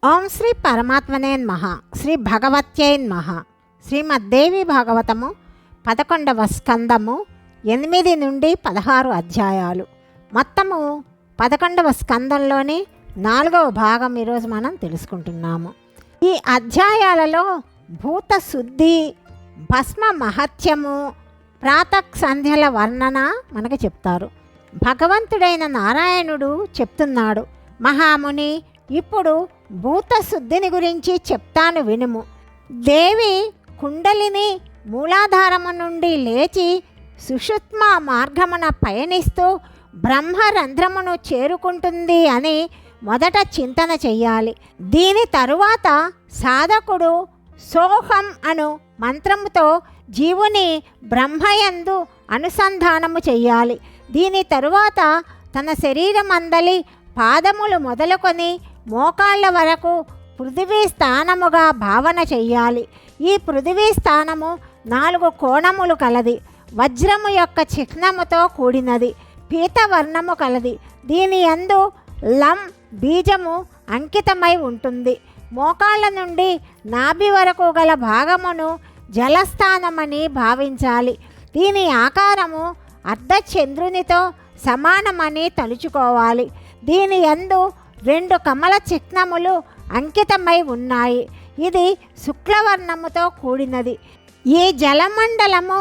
ఓం శ్రీ పరమాత్మనే నమః. శ్రీ భగవత్యై నమః. శ్రీమద్దేవి భాగవతము 11వ స్కందము 8 నుండి 16 అధ్యాయాలు. మొత్తము 11వ స్కందంలోని 4వ భాగం ఈరోజు మనం తెలుసుకుంటున్నాము. ఈ అధ్యాయాలలో భూత శుద్ధి, భస్మ మహత్యము, ప్రాతః సంధ్యల వర్ణన మనకు చెప్తారు. భగవంతుడైన నారాయణుడు చెప్తున్నాడు, మహాముని ఇప్పుడు భూత శుద్ధిని గురించి చెప్తాను వినుము. దేవి కుండలిని మూలాధారము నుండి లేచి సుషుప్త మార్గమున పయనిస్తూ బ్రహ్మరంధ్రమును చేరుకుంటుంది అని మొదట చింతన చెయ్యాలి. దీని తరువాత సాధకుడు సోహం అను మంత్రముతో జీవుని బ్రహ్మయందు అనుసంధానము చెయ్యాలి. దీని తరువాత తన శరీరమందలి పాదములు మొదలుకొని మోకాళ్ళ వరకు పృథివీ స్థానముగా భావన చెయ్యాలి. ఈ పృథివీ స్థానము 4 కోణములు కలది. వజ్రము యొక్క చిహ్నముతో కూడినది. పీతవర్ణము కలది. దీని యందు లం బీజము అంకితమై ఉంటుంది. మోకాళ్ళ నుండి నాభి వరకు గల భాగమును జలస్థానమని భావించాలి. దీని ఆకారము అర్ధచంద్రునితో సమానమని తలుచుకోవాలి. దీని యందు 2 కమల చిహ్నములు అంకితమై ఉన్నాయి. ఇది శుక్లవర్ణముతో కూడినది. ఈ జలమండలము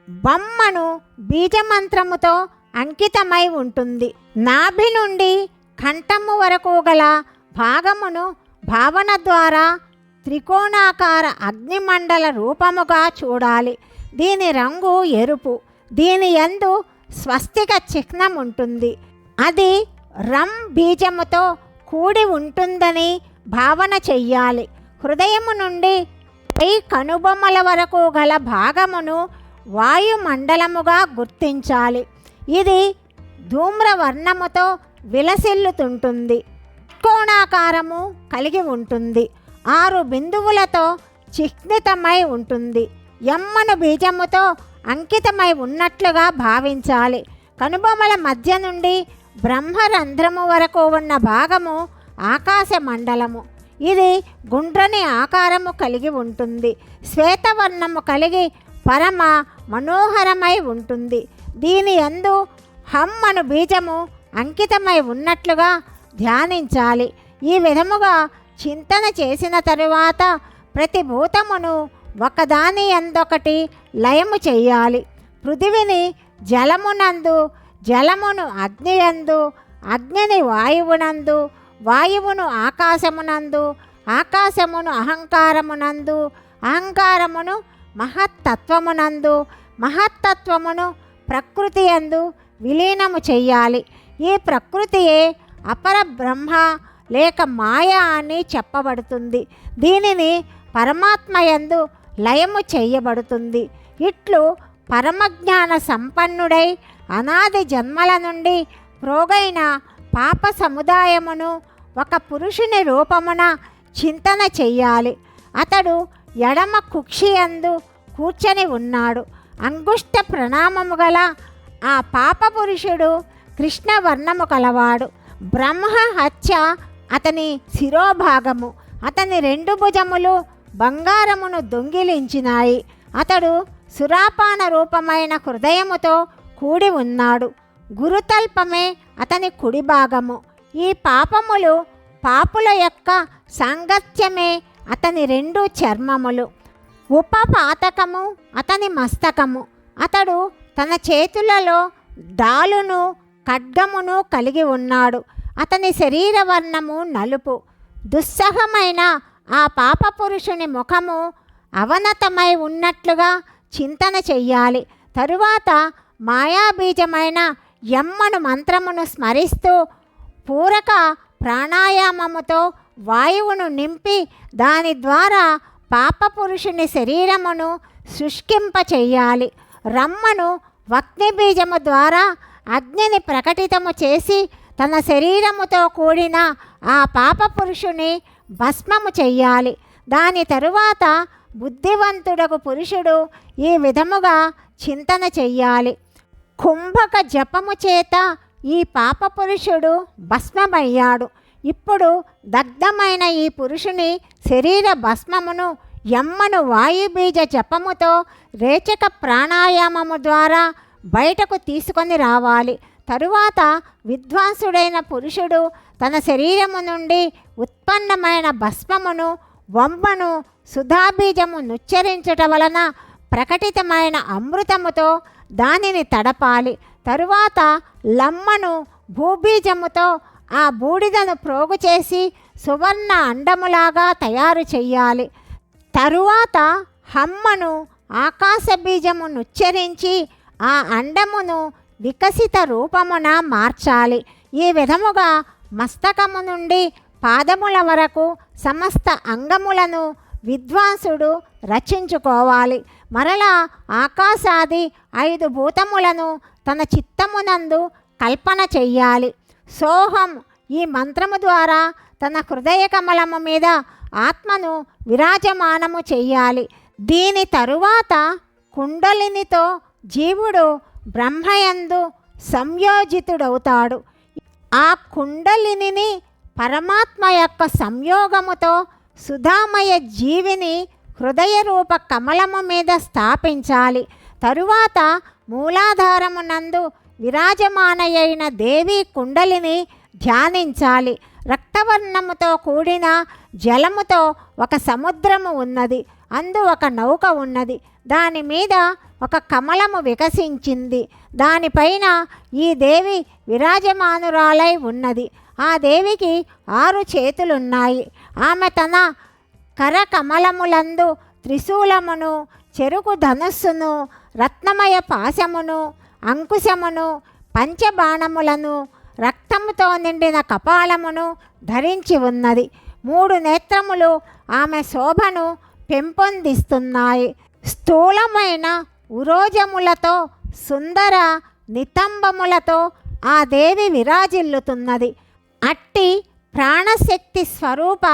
బొమ్మను బీజమంత్రముతో అంకితమై ఉంటుంది. నాభి నుండి కంఠము వరకు గల భాగమును భావన ద్వారా త్రికోణాకార అగ్నిమండల రూపముగా చూడాలి. దీని రంగు ఎరుపు. దీని యందు స్వస్తిక చిహ్నం ఉంటుంది. అది రం బీజముతో కూడి ఉంటుందని భావన చెయ్యాలి. హృదయము నుండి పై కనుబొమ్మల వరకు గల భాగమును వాయుమండలముగా గుర్తించాలి. ఇది ధూమ్రవర్ణముతో విలసిల్లుతుంటుంది. కోణాకారము కలిగి ఉంటుంది. 6 బిందువులతో చిహ్నితమై ఉంటుంది. యమ్మను బీజముతో అంకితమై ఉన్నట్లుగా భావించాలి. కనుబొమ్మల మధ్య నుండి బ్రహ్మరంధ్రము వరకు ఉన్న భాగము ఆకాశ మండలము. ఇది గుండ్రని ఆకారము కలిగి ఉంటుంది. శ్వేతవర్ణము కలిగి పరమ మనోహరమై ఉంటుంది. దీని యందు హమ్మను బీజము అంకితమై ఉన్నట్లుగా ధ్యానించాలి. ఈ విధముగా చింతన చేసిన తరువాత ప్రతి భూతమును ఒకదాని యందొకటి లయము చెయ్యాలి. పృథివిని జలమునందు, జలమును అగ్నియందు, అగ్నిని వాయువునందు, వాయువును ఆకాశమునందు, ఆకాశమును అహంకారమునందు, అహంకారమును మహత్తత్వమునందు, మహత్తత్వమును ప్రకృతి యందు విలీనము చెయ్యాలి. ఈ ప్రకృతియే అపర బ్రహ్మ లేక మాయ అని చెప్పబడుతుంది. దీనిని పరమాత్మయందు లయము చెయ్యబడుతుంది. ఇట్లు పరమజ్ఞాన సంపన్నుడై అనాది జన్మల నుండి ప్రోగైన పాప సముదాయమును ఒక పురుషుని రూపమున చింతన చెయ్యాలి. అతడు ఎడమ కుక్షియందు కూర్చొని ఉన్నాడు. అంగుష్ట ప్రణామము గల ఆ పాప పురుషుడు కృష్ణవర్ణము కలవాడు. బ్రహ్మ హత్య అతని శిరోభాగము. అతని 2 భుజములు బంగారమును దొంగిలించినాయి. అతడు సురాపాన రూపమైన హృదయముతో కూడి ఉన్నాడు. గురుతల్పమే అతని కుడి భాగము. ఈ పాపములు పాపుల యొక్క సాంగత్యమే అతని 2 చర్మములు. ఉపపాతకము అతని మస్తకము. అతడు తన చేతులలో డాలును ఖడ్గమును కలిగి ఉన్నాడు. అతని శరీరవర్ణము నలుపు. దుస్సహమైన ఆ పాప పురుషుని ముఖము అవనతమై ఉన్నట్లుగా చింతన చెయ్యాలి. తరువాత మాయాబీజమైన యమ్మను మంత్రమును స్మరిస్తూ పూరక ప్రాణాయామముతో వాయువును నింపి దాని ద్వారా పాపపురుషుని శరీరమును శుష్కింప చెయ్యాలి. రమ్మను వక్నిబీజము ద్వారా అగ్నిని ప్రకటితము చేసి తన శరీరముతో కూడిన ఆ పాపపురుషుని భస్మము చెయ్యాలి. దాని తరువాత బుద్ధివంతుడకు పురుషుడు ఈ విధముగా చింతన చెయ్యాలి. కుంభక జపము చేత ఈ పాపపురుషుడు భస్మమయ్యాడు. ఇప్పుడు దగ్ధమైన ఈ పురుషుని శరీర భస్మమును యమ్మను వాయుబీజ జపముతో రేచక ప్రాణాయామము ద్వారా బయటకు తీసుకొని రావాలి. తరువాత విద్వాంసుడైన పురుషుడు తన శరీరము నుండి ఉత్పన్నమైన భస్మమును వమ్మను సుధాబీజము నుచ్చరించుట వలన ప్రకటితమైన అమృతముతో దానిని తడపాలి. తరువాత లమ్మను భూబీజముతో ఆ బూడిదను ప్రోగు చేసి సువర్ణ అండములాగా తయారు చెయ్యాలి. తరువాత హమ్మను ఆకాశ బీజము నుచ్చరించి ఆ అండమును వికసిత రూపమున మార్చాలి. ఈ విధముగా మస్తకము నుండి పాదముల వరకు సమస్త అంగములను విద్వాంసుడు రచించుకోవాలి. మరలా ఆకాశాది 5 భూతములను తన చిత్తమునందు కల్పన చెయ్యాలి. సోహం ఈ మంత్రము ద్వారా తన హృదయ కమలము మీద ఆత్మను విరాజమానము చెయ్యాలి. దీని తరువాత కుండలినితో జీవుడు బ్రహ్మయందు సంయోజితుడవుతాడు. ఆ కుండలిని పరమాత్మ యొక్క సంయోగముతో సుధామయ జీవిని హృదయ రూప కమలము మీద స్థాపించాలి. తరువాత మూలాధారమునందు విరాజమానయైన దేవి కుండలిని ధ్యానించాలి. రక్తవర్ణముతో కూడిన జలముతో ఒక సముద్రము ఉన్నది. అందు ఒక నౌక ఉన్నది. దాని మీద ఒక కమలము వికసించింది. దానిపైన ఈ దేవి విరాజమానురాలై ఉన్నది. ఆ దేవికి 6 చేతులున్నాయి. ఆమె తన కరకమలములందు త్రిశూలమును, చెరుకు ధనుస్సును, రత్నమయ పాశమును, అంకుశమును, పంచబాణములను, రక్తముతో నిండిన కపాలమును ధరించి ఉన్నది. 3 నేత్రములు ఆమె శోభను పెంపొందిస్తున్నాయి. స్థూలమైన ఉరోజములతో సుందర నితంబములతో ఆ దేవి విరాజిల్లుతున్నది. అట్టి ప్రాణశక్తి స్వరూప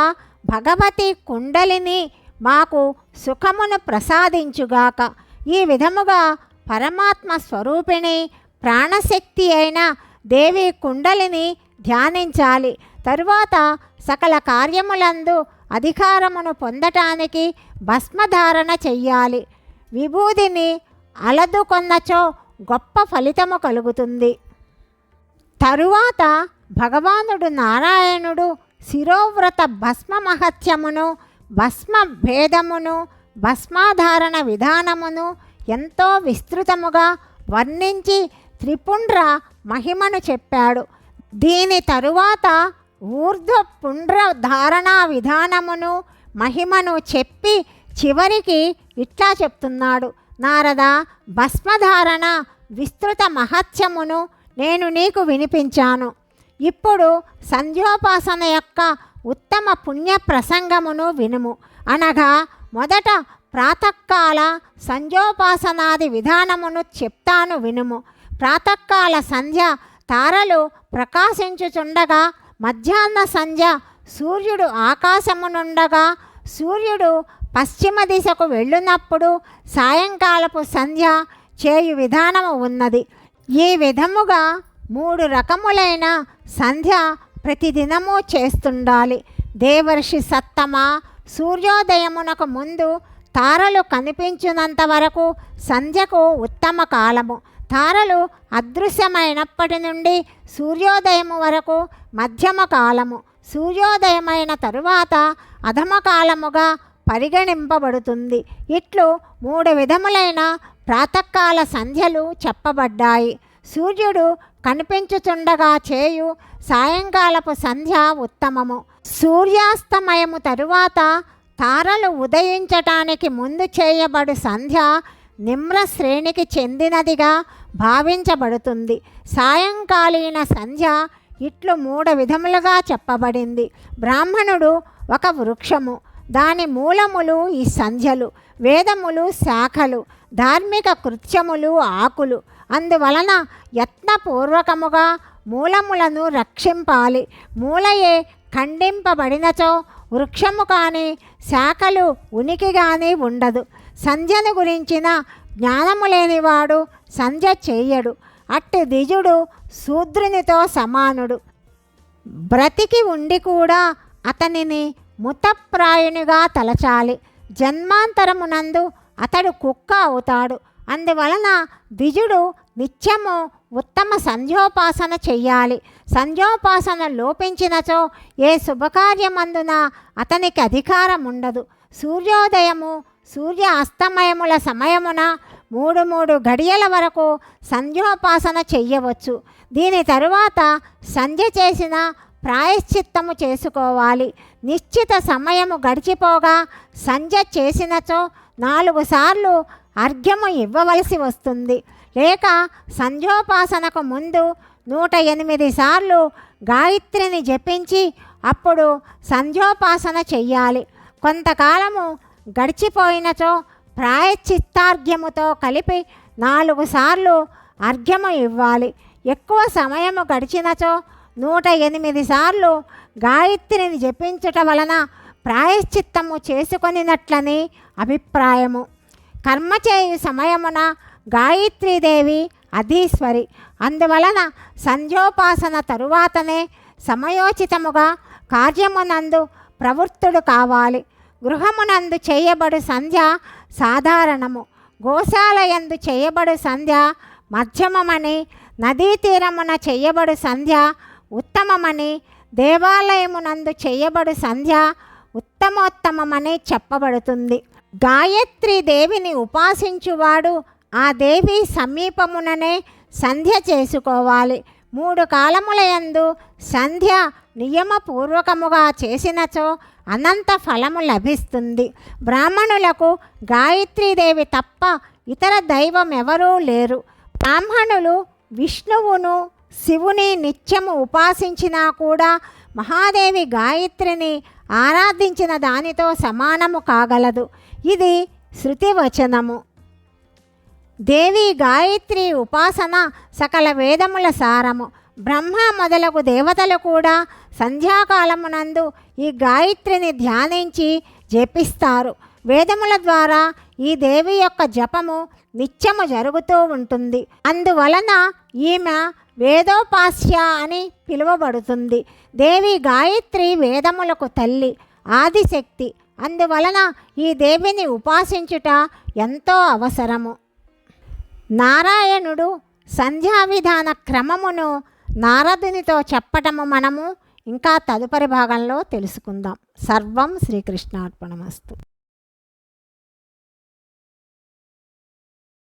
భగవతి కుండలిని మాకు సుఖమును ప్రసాదించుగాక. ఈ విధముగా పరమాత్మ స్వరూపిణి ప్రాణశక్తి అయిన దేవి కుండలిని ధ్యానించాలి. తరువాత సకల కార్యములందు అధికారమును పొందటానికి భస్మధారణ చెయ్యాలి. విభూదిని అలదుకొన్నచో గొప్ప ఫలితము కలుగుతుంది. తరువాత భగవానుడు నారాయణుడు శిరోవ్రత భస్మ మహత్యమును, భస్మ భేదమును, భస్మాధారణ విధానమును ఎంతో విస్తృతముగా వర్ణించి త్రిపుండ్ర మహిమను చెప్పాడు. దీని తరువాత ఊర్ధ్వ పుండ్ర ధారణా విధానమును మహిమను చెప్పి చివరికి ఇట్లా చెప్తున్నాడు. నారద, భస్మధారణ విస్తృత మహత్యమును నేను నీకు వినిపించాను. ఇప్పుడు సంధ్యోపాసన యొక్క ఉత్తమ పుణ్య ప్రసంగమును వినుము. అనగా మొదట ప్రాతకాల సంధ్యోపాసనాది విధానమును చెప్తాను వినుము. ప్రాతకాల సంధ్య తారలు ప్రకాశించుచుండగా, మధ్యాహ్న సంధ్య సూర్యుడు ఆకాశమునుండగా, సూర్యుడు పశ్చిమ దిశకు వెళ్ళునప్పుడు సాయంకాలపు సంధ్య చేయు విధానము ఉన్నది. ఈ విధముగా 3 రకములైన సంధ్య ప్రతిదినము చేస్తుండాలి. దేవర్షి సత్తమ సూర్యోదయమునకు ముందు తారలు కనిపించినంత వరకు సంధ్యకు ఉత్తమ కాలము. తారలు అదృశ్యమైనప్పటి నుండి సూర్యోదయము వరకు మధ్యమ కాలము. సూర్యోదయమైన తరువాత అధమ కాలముగా పరిగణింపబడుతుంది. ఇట్లు 3 విధములైన ప్రాతకాల సంధ్యలు చెప్పబడ్డాయి. సూర్యుడు కనిపించుచుండగా చేయు సాయంకాలపు సంధ్య ఉత్తమము. సూర్యాస్తమయము తరువాత తారలు ఉదయించటానికి ముందు చేయబడు సంధ్య నిమ్ర శ్రేణికి చెందినదిగా భావించబడుతుంది. సాయంకాలీన సంధ్య ఇట్లు 3 విధములుగా చెప్పబడింది. బ్రాహ్మణుడు ఒక వృక్షము, దాని మూలములు ఈ సంధ్యలు, వేదములు శాఖలు, ధార్మిక కృత్యములు ఆకులు. అందువలన యత్నపూర్వకముగా మూలములను రక్షింపాలి. మూలయే ఖండింపబడినచో వృక్షము కానీ శాఖలు ఉనికి కానీ ఉండదు. సంధ్యను గురించిన జ్ఞానము లేనివాడు సంధ్య చెయ్యడు. అట్టి ద్విజుడు శూద్రునితో సమానుడు. బ్రతికి ఉండి కూడా అతనిని మృతప్రాయునిగా తలచాలి. జన్మాంతరమునందు అతడు కుక్క అవుతాడు. అందువలన ద్విజుడు నిత్యము ఉత్తమ సంధ్యోపాసన చెయ్యాలి. సంధ్యోపాసన లోపించినచో ఏ శుభకార్యమందున అతనికి అధికారం ఉండదు. సూర్యోదయము సూర్య అస్తమయముల సమయమున 3 గడియల వరకు సంధ్యోపాసన చెయ్యవచ్చు. దీని తరువాత సంధ్య చేసిన ప్రాయశ్చిత్తము చేసుకోవాలి. నిశ్చిత సమయము గడిచిపోగా సంధ్య చేసినచో 4 సార్లు అర్ఘ్యము ఇవ్వవలసి వస్తుంది. లేక సంధ్యోపాసనకు ముందు 108 సార్లు గాయత్రిని జపించి అప్పుడు సంధ్యోపాసన చెయ్యాలి. కొంతకాలము గడిచిపోయినచో ప్రాయశ్చిత్తార్ఘ్యముతో కలిపి 4 సార్లు అర్ఘ్యము ఇవ్వాలి. ఎక్కువ సమయము గడిచినచో 108 సార్లు గాయత్రిని జపించుట వలన ప్రాయశ్చిత్తము చేసుకొనినట్లని అభిప్రాయము. కర్మ చేయు సమయమున గాయత్రీదేవి అధీశ్వరి. అందువలన సంధ్యోపాసన తరువాతనే సమయోచితముగా కార్యమునందు ప్రవృత్తుడు కావాలి. గృహమునందు చేయబడు సంధ్య సాధారణము, గోశాలయందు చేయబడు సంధ్య మధ్యమమని, నదీ తీరమున చేయబడు సంధ్య ఉత్తమమని, దేవాలయమునందు చేయబడు సంధ్య ఉత్తమోత్తమమని చెప్పబడుతుంది. గాయత్రీ దేవిని ఉపాసించువాడు ఆ దేవి సమీపముననే సంధ్య చేసుకోవాలి. 3 కాలములయందు సంధ్య నియమపూర్వకముగా చేసినచో అనంత ఫలము లభిస్తుంది. బ్రాహ్మణులకు గాయత్రీదేవి తప్ప ఇతర దైవం ఎవరూ లేరు. బ్రాహ్మణులు విష్ణువును శివుని నిత్యము ఉపాసించినా కూడా మహాదేవి గాయత్రిని ఆరాధించిన దానితో సమానము కాగలదు. ఇది శృతివచనము. దేవి గాయత్రి ఉపాసన సకల వేదముల సారము. బ్రహ్మ మొదలగు దేవతలు కూడా సంధ్యాకాలమునందు ఈ గాయత్రిని ధ్యానించి జపిస్తారు. వేదముల ద్వారా ఈ దేవి యొక్క జపము నిత్యము జరుగుతూ ఉంటుంది. అందువలన ఈమె వేదోపాస్య అని పిలువబడుతుంది. దేవి గాయత్రి వేదములకు తల్లి, ఆదిశక్తి. అందువలన ఈ దేవిని ఉపాసించుట ఎంతో అవసరము. నారాయణుడు సంధ్యా విధాన క్రమమును నారదునితో చెప్పటము మనము ఇంకా తదుపరి భాగంలో తెలుసుకుందాం. సర్వం శ్రీకృష్ణార్పణమస్తు.